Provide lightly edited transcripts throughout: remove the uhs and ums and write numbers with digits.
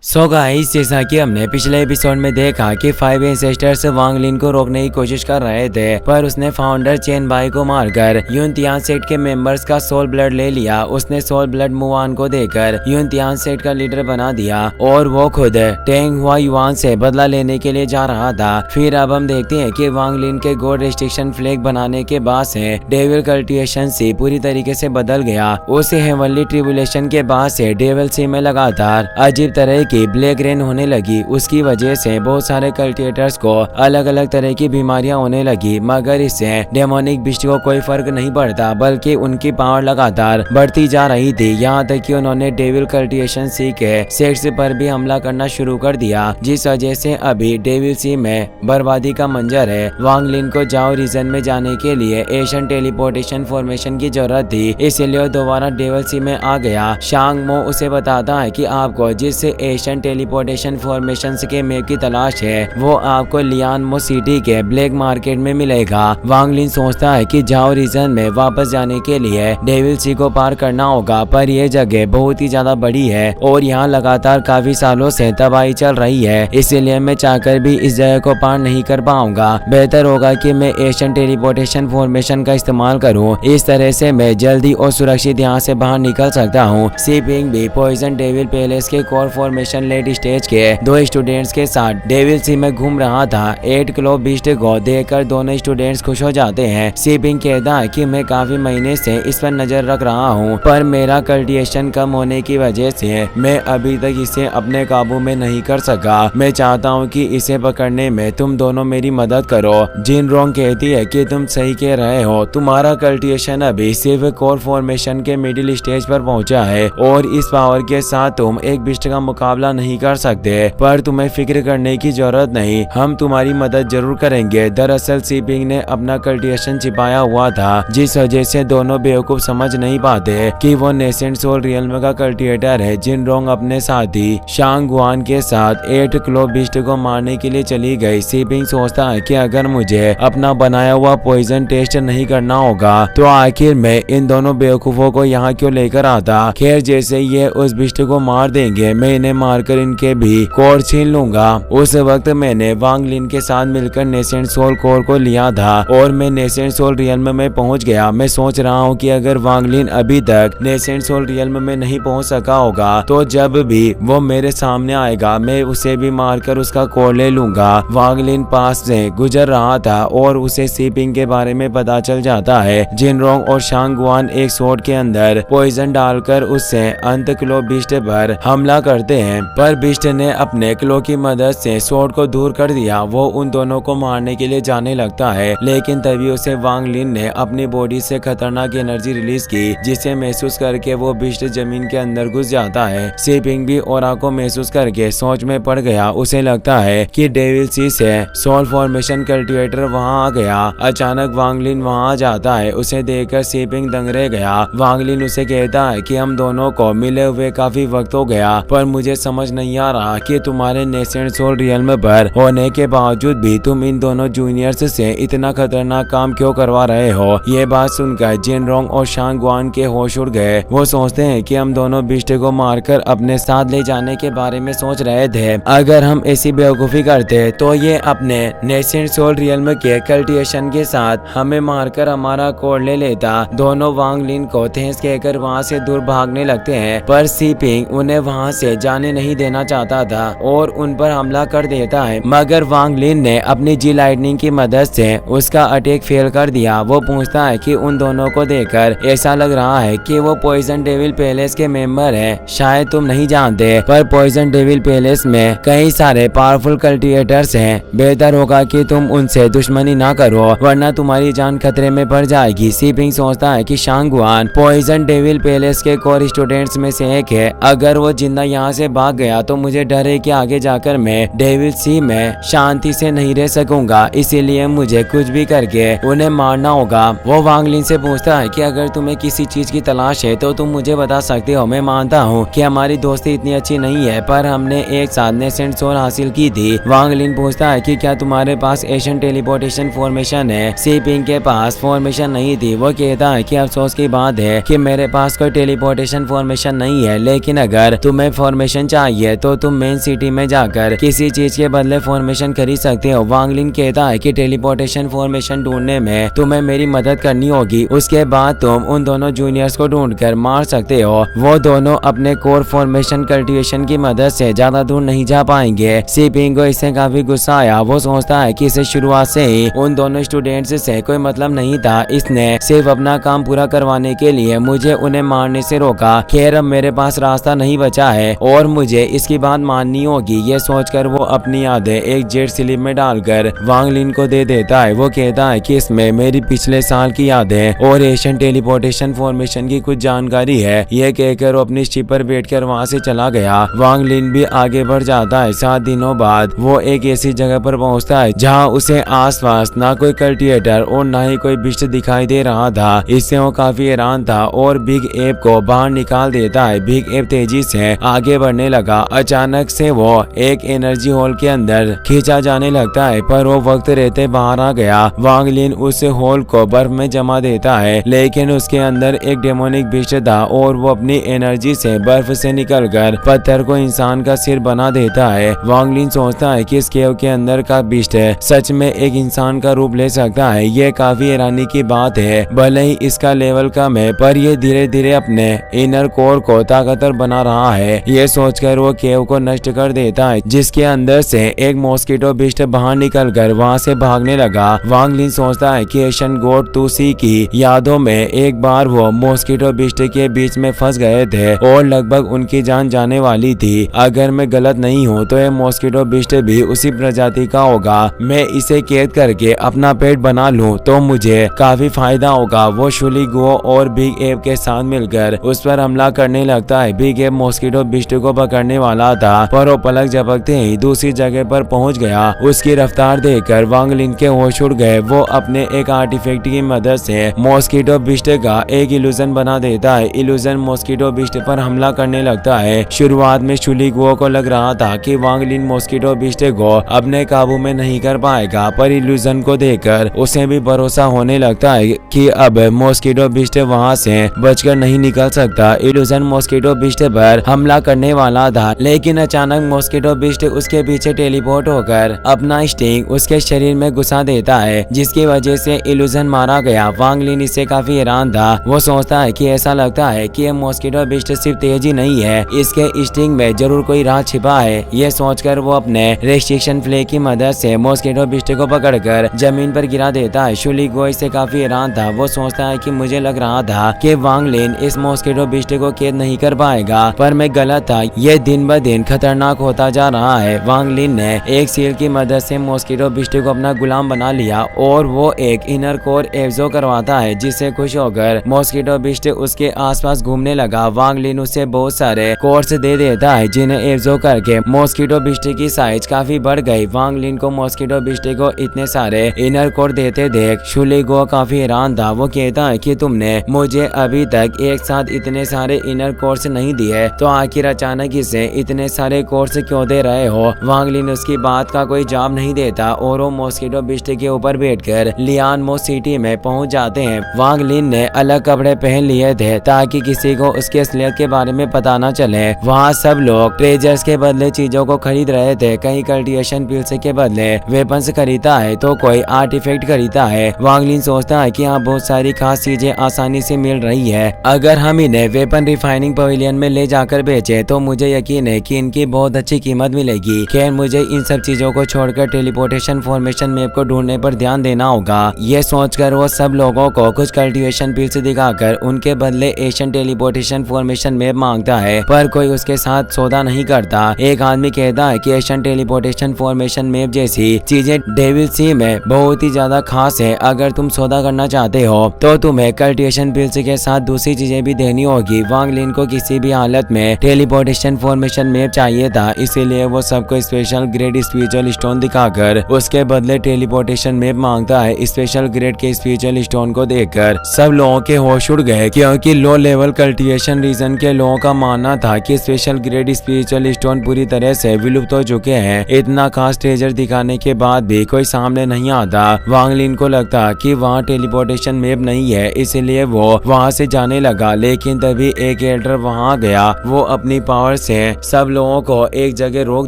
So guys, जैसा कि हमने पिछले एपिसोड में देखा कि 5 एंसेस्टर्स वांग लिन को रोकने की कोशिश कर रहे थे, पर उसने फाउंडर चेन बाई को मारकर युनतियान सेक्ट के मेंबर्स का सोल ब्लड ले लिया। उसने सोल ब्लड मुवान को देकर युनतियान सेक्ट का लीडर बना दिया और वो खुद टेंग हुआ युआन से बदला लेने के लिए जा रहा था। फिर अब हम देखते हैं कि वांग लिन के गॉड रिस्ट्रिक्शन फ्लैग बनाने के बाद से डेविल कल्टिवेशन से पूरी तरीके से बदल गया। उसे हेवनली ट्रिबुलेशन के बाद से डेविल सी में लगातार अजीब तरह की ब्लैक रेन होने लगी। उसकी वजह से बहुत सारे कल्टिवेटर्स को अलग अलग तरह की बीमारियां होने लगी, मगर इससे डेमोनिक बिस्ट को कोई फर्क नहीं पड़ता, बल्कि उनकी पावर लगातार बढ़ती जा रही थी। यहाँ तक कि उन्होंने डेविल कल्टिवेशन सी के सेक्ट्स पर भी हमला करना शुरू कर दिया, जिस वजह से अभी डेविल सी में बर्बादी का मंजर है। वांग लिन को जाओ रीजन में जाने के लिए एशियन टेलीपोर्टेशन फॉर्मेशन की जरूरत थी, इसलिए दोबारा डेविल सी में आ गया। शांग मो उसे बताता है कि आपको जिस एशियन टेलीपोर्टेशन फॉर्मेशन के मैप की तलाश है वो आपको लियान मो सिटी के ब्लैक मार्केट में मिलेगा। वांग लिन सोचता है कि जाओ रीजन में वापस जाने के लिए डेविल सी को पार करना होगा, पर यह जगह बहुत ही ज्यादा बड़ी है और यहाँ लगातार काफी सालों से तबाही चल रही है, इसलिए मैं चाहकर भी इस जगह को पार नहीं कर पाऊंगा। बेहतर होगा कि मैं एशियन टेलीपोर्टेशन फॉर्मेशन का इस्तेमाल करूं, इस तरह से मैं जल्दी और सुरक्षित यहाँ से बाहर निकल सकता हूँ। सीपिंग भी पॉइजन डेविल पैलेस के कोर फॉर्मेशन लेट स्टेज के 2 स्टूडेंट्स के साथ डेविल सी में घूम रहा था। 8 क्लो बीस्ट को देखकर दोनों स्टूडेंट्स खुश हो जाते हैं। सीपिंग कहता है कि मैं काफी महीने से इस पर नजर रख रहा हूँ, पर मेरा कल्टिवेशन कम होने की वजह से मैं अभी तक इसे अपने काबू में नहीं कर सका। मैं चाहता हूँ कि इसे पकड़ने में तुम दोनों मेरी मदद करो। जिन रोंग कहती है कि तुम सही कह रहे हो, तुम्हारा कल्टिवेशन अभी सिर्फ कोर फॉर्मेशन के मिडिल स्टेज पर पहुंचा है और इस पावर के साथ तुम एक बिस्ट का मुकाबला नहीं कर सकते, पर तुम्हें फिक्र करने की जरूरत नहीं, हम तुम्हारी मदद जरूर करेंगे। दरअसल सीपिंग ने अपना कल्टिवेशन छिपाया हुआ था, जिस वजह से दोनों बेवकूफ समझ नहीं पाते कि वो नेसेंट सोल रियल्म का कल्टिवेटर है। जिन रोंग अपने साथी शांग गुआन के साथ 8 क्लो बीस्ट को मारने के लिए चली गई। सीपिंग सोचता है कि अगर मुझे अपना बनाया हुआ पॉइजन टेस्ट नहीं करना होगा तो आखिर में इन दोनों बेवकूफों को यहाँ क्यों लेकर आता। खैर, जैसे ये उस बिस्ट को मार देंगे मैं इन्हें मारकर इनके भी कोर छीन लूंगा। उस वक्त मैंने वांग लिन के साथ मिलकर नेसेंट सोल कोर को लिया था और मैं नेसेंट सोल रियल्म में पहुंच गया। मैं सोच रहा हूं कि अगर वांग लिन अभी तक नेसेंट सोल रियल्म में नहीं पहुंच सका होगा तो जब भी वो मेरे सामने आएगा मैं उसे भी मारकर उसका कोर ले लूंगा। वांग लिन पास से गुजर रहा था और उसे सीपिंग के बारे में पता चल जाता है। जिन रोंग और शांग गुआन एक सोड के अंदर पॉइजन डालकर उससे अंत क्लो बिस्ट पर हमला करते हैं, पर बिस्ट ने अपने क्लो की मदद से सोड को दूर कर दिया। वो उन दोनों को मारने के लिए जाने लगता है, लेकिन तभी उसे वांग लिन ने अपनी बॉडी से खतरनाक एनर्जी रिलीज की, जिसे महसूस करके वो बिस्ट जमीन के अंदर घुस जाता है। सीपिंग भी ओरा को महसूस करके सोच में पड़ गया। उसे लगता है कि डेविल सी से सोल फॉर्मेशन कल्टिवेटर वहाँ आ गया। अचानक वांग लिन वहाँ आ जाता है। उसे देखकर सीपिंग दंग रह गया। वांग लिन उसे कहता है कि हम दोनों को मिले हुए काफी वक्त हो गया, पर मुझे समझ नहीं आ रहा कि तुम्हारे नेसेंट सोल रियल्म पर होने के बावजूद भी तुम इन दोनों जूनियर्स से इतना खतरनाक काम क्यों करवा रहे हो। ये बात सुनकर जिन रोंग और शांग गुआन के होश उड़ गए। वो सोचते हैं कि हम दोनों बिस्ट को मारकर अपने साथ ले जाने के बारे में सोच रहे थे। अगर हम ऐसी बेवकूफी करते तो ये अपने नेसेंट सोल रियल्म के कल्टिवेशन के साथ हमें मारकर हमारा कोर ले लेता। दोनों वांग लिन को थैंक्स कहकर वहाँ से दूर भागने लगते हैं, पर सीपिंग उन्हें वहाँ से जाने नहीं देना चाहता था और उन पर हमला कर देता है, मगर वांग लिन ने अपनी जी लाइटनिंग की मदद से उसका अटैक फेल कर दिया। वो पूछता है कि उन दोनों को देखकर ऐसा लग रहा है कि वो पॉइजन डेविल पैलेस के मेंबर है। शायद तुम नहीं जानते, पर पॉइजन डेविल पैलेस में कई सारे पावरफुल कल्टिवेटर्स हैं। बेहतर होगा कि तुम उनसे दुश्मनी ना करो, वरना तुम्हारी जान खतरे में पड़ जाएगी। सीपिंग सोचता है कि शांग गुआन पॉइजन डेविल पैलेस के कोर स्टूडेंट्स में से एक है। अगर वो जिंदा यहाँ से भाग गया तो मुझे डर है कि आगे जाकर मैं डेविल सी में शांति से नहीं रह सकूंगा, इसीलिए मुझे कुछ भी करके उन्हें मारना होगा। वो वांग लिन से पूछता है कि अगर तुम्हें किसी चीज की तलाश है तो तुम मुझे बता सकते हो। मैं मानता हूँ कि हमारी दोस्ती इतनी अच्छी नहीं है, पर हमने एक साथ नेसेंट सोल हासिल की थी। वांग लिन पूछता है कि क्या तुम्हारे पास एशियन टेलीपोर्टेशन फॉर्मेशन है। सीपिंग के पास फॉर्मेशन नहीं थी। वो कहता है कि अफसोस की बात है कि मेरे पास कोई टेलीपोर्टेशन फॉर्मेशन नहीं है, लेकिन अगर तुम्हें फॉर्मेशन चाहिए तो तुम मेन सिटी में जाकर किसी चीज के बदले फॉर्मेशन खरीद सकते हो। वांग लिन कहता है कि टेलीपोर्टेशन फॉर्मेशन ढूंढने में तुम्हें मेरी मदद करनी होगी, उसके बाद तुम उन दोनों जूनियर्स को ढूंढकर मार सकते हो। वो दोनों अपने कोर फॉर्मेशन कल्टीवेशन की मदद से ज्यादा दूर नहीं जा पाएंगे। सी पिंग को इससे काफी गुस्सा आया। वो सोचता है कि इसे शुरुआत से ही उन दोनों स्टूडेंट्स से कोई मतलब नहीं था, इसने सिर्फ अपना काम पूरा करवाने के लिए मुझे उन्हें मारने से रोका। खैर अब मेरे पास रास्ता नहीं बचा है और मुझे इसकी बात माननी होगी। ये सोचकर वो अपनी यादें एक जेट स्लिप में डालकर वांग लिन को दे देता है। वो कहता है कि इसमें मेरी पिछले साल की यादें और एशियन टेलीपोर्टेशन फॉर्मेशन की कुछ जानकारी है। ये कहकर वो अपनी शिप पर बैठकर वहाँ से चला गया। वांग लिन भी आगे बढ़ जाता है। 7 दिनों बाद वो एक ऐसी जगह पर पहुँचता है जहाँ उसे आसपास ना कोई कल्टिवेटर और ना ही कोई बिस्ट दिखाई दे रहा था। इससे वो काफी हैरान था और बिग एप को बाहर निकाल देता है। बिग एप तेजी से आगे बढ़ने लगा। अचानक से वो एक एनर्जी हॉल के अंदर खींचा जाने लगता है, पर वो वक्त रहते बाहर आ गया। वांग लिन उस हॉल को बर्फ में जमा देता है, लेकिन उसके अंदर एक डेमोनिक बिस्ट था और वो अपनी एनर्जी से बर्फ से निकलकर पत्थर को इंसान का सिर बना देता है। वांग लिन सोचता है कि इस केव के अंदर का बिस्ट सच में एक इंसान का रूप ले सकता है। ये काफी हैरानी की बात है। भले ही इसका लेवल कम है, पर ये धीरे धीरे अपने इनर कोर को ताकतवर बना रहा है। ये सोचकर वो केव को नष्ट कर देता है, जिसके अंदर से एक मॉस्किटो बिस्ट बाहर निकलकर वहाँ से भागने लगा। वांग लिन सोचता है कि एशियन गॉड तुसी की यादों में एक बार वो मॉस्किटो बिस्ट के बीच में फंस गए थे और लगभग उनकी जान जाने वाली थी। अगर मैं गलत नहीं हूँ तो ये मॉस्किटो बिस्ट भी उसी प्रजाति का होगा। मैं इसे कैद करके अपना पेट बना लूं तो मुझे काफी फायदा होगा। वो शुली गो और बिग एप के साथ मिलकर उस पर हमला करने लगता है। बिग एप मॉस्किटो बिस्ट को पकड़ने वाला था, पर वो पलक झपकते ही दूसरी जगह पर पहुंच गया। उसकी रफ्तार देखकर वांग लिन के होश उड़ गए। वो अपने एक आर्टिफैक्ट की मदद से मॉस्किटो बिस्ट का एक इल्यूजन बना देता है। इल्यूजन मॉस्किटो बिस्ट पर हमला करने लगता है। शुरुआत में शुली गो को लग रहा था कि वांग लिन मॉस्किटो बिस्ट को अपने काबू में नहीं कर पाएगा, पर इल्यूजन को देखकर उसे भी भरोसा होने लगता है कि अब मॉस्किटो बिस्ट वहां से बचकर नहीं निकल सकता। इल्यूजन मॉस्किटो बिस्ट पर हमला करने वाला था, लेकिन अचानक मॉस्किटो बिस्ट उसके पीछे टेलीपोर्ट होकर अपना स्टिंग उसके शरीर में घुसा देता है, जिसकी वजह से इल्यूजन मारा गया। वांग लिन इससे काफी हैरान था। वो सोचता है कि ऐसा लगता है कि ये मॉस्किटो बिस्ट सिर्फ तेज ही नहीं है, इसके स्टिंग में जरूर कोई राज छिपा है। ये सोचकर वो अपने रेस्ट्रिक्शन फ्लेग की मदद से मॉस्किटो बिस्ट को पकड़कर जमीन पर गिरा देता है। शुली गो इससे काफी हैरान था। वो सोचता है कि मुझे लग रहा था कि वांग लिन इस मॉस्किटो बिस्ट को कैद नहीं कर पाएगा, पर मैं गलत था। ये दिन ब दिन खतरनाक होता जा रहा है। वांग लिन ने एक सील की मदद से मॉस्किटो बिस्ट को अपना गुलाम बना लिया और वो एक इनर कोर एब्जो करवाता है, जिससे खुश होकर मॉस्किटो बिस्ट उसके आसपास घूमने लगा। वांग लिन उसे बहुत सारे कोर्स दे देता है, जिन्हें एब्जो करके मॉस्किटो बिस्ट की साइज काफी बढ़ गई। वांग लिन को मॉस्किटो बिस्ट को इतने सारे इनर कोर देते देख शुली गो काफी हैरान था। वो कहता है कि तुमने मुझे अभी तक एक साथ इतने सारे इनर कोर्स नहीं दिए, तो आखिर अचानक इसे इतने सारे कोर्स क्यों दे रहे हो। वांग लिन उसकी बात का कोई जवाब नहीं देता और वो मॉस्किटो बिस्ट के ऊपर बैठकर लियानमो सिटी में पहुंच जाते हैं। वांग लिन ने अलग कपड़े पहन लिए थे ताकि किसी को उसके असलियत के बारे में पता न चले। वहाँ सब लोग ट्रेजर्स के बदले चीजों को खरीद रहे थे। कहीं कल्टिवेशन पिल्स के बदले वेपन्स खरीदा है तो कोई आर्टिफैक्ट खरीदा है। वांग लिन सोचता है कि यहाँ बहुत सारी खास चीजें आसानी से मिल रही है। अगर हम इन्हें वेपन रिफाइनिंग पवेलियन में ले जाकर बेचे तो मुझे यकीन है कि इनकी बहुत अच्छी कीमत मिलेगी। खैर मुझे इन सब चीजों को छोड़कर टेलीपोर्टेशन फॉर्मेशन मैप को ढूंढने पर ध्यान देना होगा। ये सोचकर वो सब लोगों को कुछ कल्टिवेशन पिल्स दिखाकर उनके बदले एशियन टेलीपोर्टेशन फॉर्मेशन मैप मांगता है, पर कोई उसके साथ सौदा नहीं करता। एक आदमी कहता है कि एशियन टेलीपोर्टेशन फॉर्मेशन मैप जैसी चीजें डेविल सी में बहुत ही ज्यादा खास है। अगर तुम सौदा करना चाहते हो तो तुम्हें कल्टिवेशन पिल्स के साथ दूसरी चीजें भी देनी होगी। वांग लिन को किसी भी हालत में टेलीपोर्टेशन फॉर्मेशन मैप चाहिए था, इसीलिए वो सबको स्पेशल ग्रेड स्पिरिचुअल स्टोन दिखाकर उसके बदले टेलीपोर्टेशन मैप मांगता है। स्पेशल ग्रेड के स्पिरिचुअल स्टोन को देखकर सब लोगों के होश उड़ गए, क्योंकि लो लेवल कल्टिवेशन रीजन के लोगों का मानना था कि स्पेशल ग्रेड स्पिरिचुअल स्टोन पूरी तरह से विलुप्त हो चुके हैं। इतना खास ट्रेजर दिखाने के बाद भी कोई सामने नहीं आता। वांग लिन को लगता कि वहाँ टेलीपोर्टेशन मैप नहीं है, इसलिए वो वहाँ से जाने लगा, लेकिन तभी एक एल्डर वहाँ आ गया। वो अपनी पावर से सब लोगों को एक जगह रोक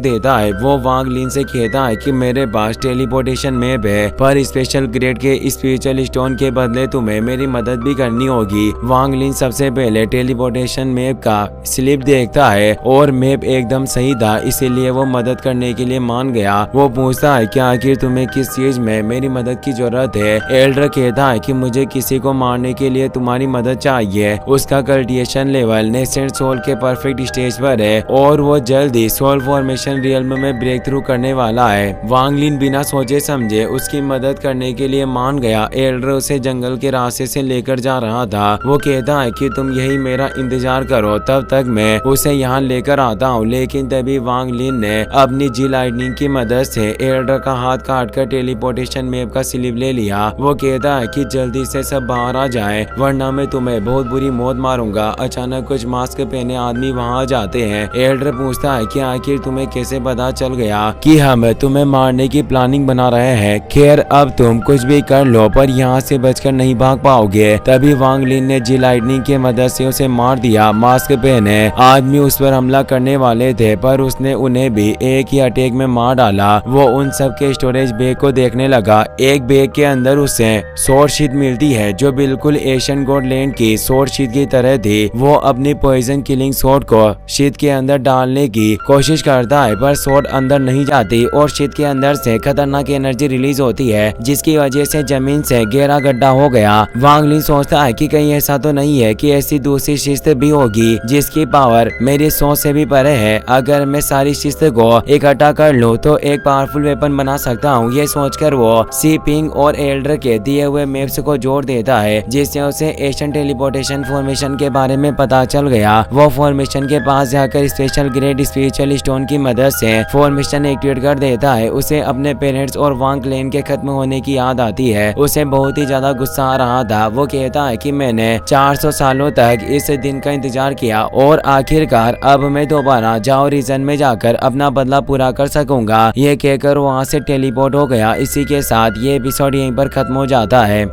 देता है। वो वांग लिन से कहता है कि मेरे पास टेलीपोर्टेशन मैप है, पर स्पेशल ग्रेड के स्पिरिचुअल स्टोन के बदले तुम्हें मेरी मदद भी करनी होगी। वांग लिन सबसे पहले टेलीपोर्टेशन मैप का स्लिप देखता है और मैप एकदम सही था, इसीलिए वो मदद करने के लिए मान गया। वो पूछता है कि आखिर तुम्हें किस चीज में मेरी मदद की जरूरत है। एल्डर कहता है कि मुझे किसी को मारने के लिए तुम्हारी मदद चाहिए। उसका कल्टिवेशन लेवल नेसेंट सोल के परफेक्ट स्टेज पर है और वो जल्द ही सोल फॉर्मेशन रियल्म में ब्रेक थ्रू करने वाला है। वांग लिन बिना सोचे समझे उसकी मदद करने के लिए मान गया। एल्डर उसे जंगल के रास्ते से लेकर जा रहा था। वो कहता है कि तुम यही मेरा इंतजार करो, तब तक मैं उसे यहाँ लेकर आता हूँ। लेकिन तभी वांग लिन ने अपनी जी लाइटनिंग की मदद से एल्डर का हाथ काटकर टेलीपोर्टेशन मैप का स्लिप ले लिया। वो कहता है कि जल्दी से सब बाहर आ जाएं, वरना मैं तुम्हें बहुत बुरी मौत मारूंगा। अचानक कुछ मास्क पहने आदमी वहाँ आ जाते हैं। एल्डर पूछता है कि आखिर तुम्हें कैसे पता चल गया कि हम तुम्हें मारने की प्लानिंग बना रहे हैं। खैर अब तुम कुछ भी कर लो, पर यहाँ से बचकर नहीं भाग पाओगे। तभी वांग लिन ने जी लाइटनिंग की मदद से उसे मार दिया। मास्क पहने आदमी उस पर हमला करने वाले थे, पर उसने उन्हें भी एक ही अटैक में मार डाला। वो उन सब के स्टोरेज बैग को देखने लगा। एक बैग के अंदर उसे सोर्ड शीट मिलती है जो बिल्कुल एशियन गॉड लैंड की सोर्ड शीट की तरह थी। वो अपनी पॉइजन किलिंग सोर्ड को शीट के अंदर डालने की कोशिश करता है, पर सोर्ड अंदर नहीं जाती और शीट के अंदर से खतरनाक एनर्जी रिलीज होती है, जिसकी वजह से जमीन से गहरा गड्ढा हो गया। वांग लिन सोचता है कि कहीं ऐसा तो नहीं है कि ऐसी दूसरी शिस्त भी होगी जिसकी पावर मेरी सोच से भी परे है। अगर मैं सारी शिस्त को इकट्ठा कर लूं तो एक पावरफुल वेपन बना सकता हूं। ये सोचकर वो सी पिंग और एल्डर के दिए हुए मैप्स को जोड़ देता है, जिससे उसे एशियन टेलीपोर्टेशन फॉर्मेशन के बारे में पता चल गया। वो फॉर्मेशन के पास जाकर स्पेशल ग्रेड स्पिरिचुअल स्टोन की मदद से फॉर्मेशन एक्टिवेट कर देता है। उसे अपने पेरेंट्स और वांग क्लैन के खत्म होने की याद आती है। उसे बहुत ही ज्यादा गुस्सा आ रहा था। वो कहता है कि मैंने 400 सालों तक इस दिन का इंतजार किया और आखिरकार अब मैं दोबारा जाओ रीजन में जाकर अपना बदला पूरा कर सकूंगा। ये कहकर वहाँ से टेलीपोर्ट हो गया। इसी के साथ ये एपिसोड यहीं पर खत्म हो जाता है।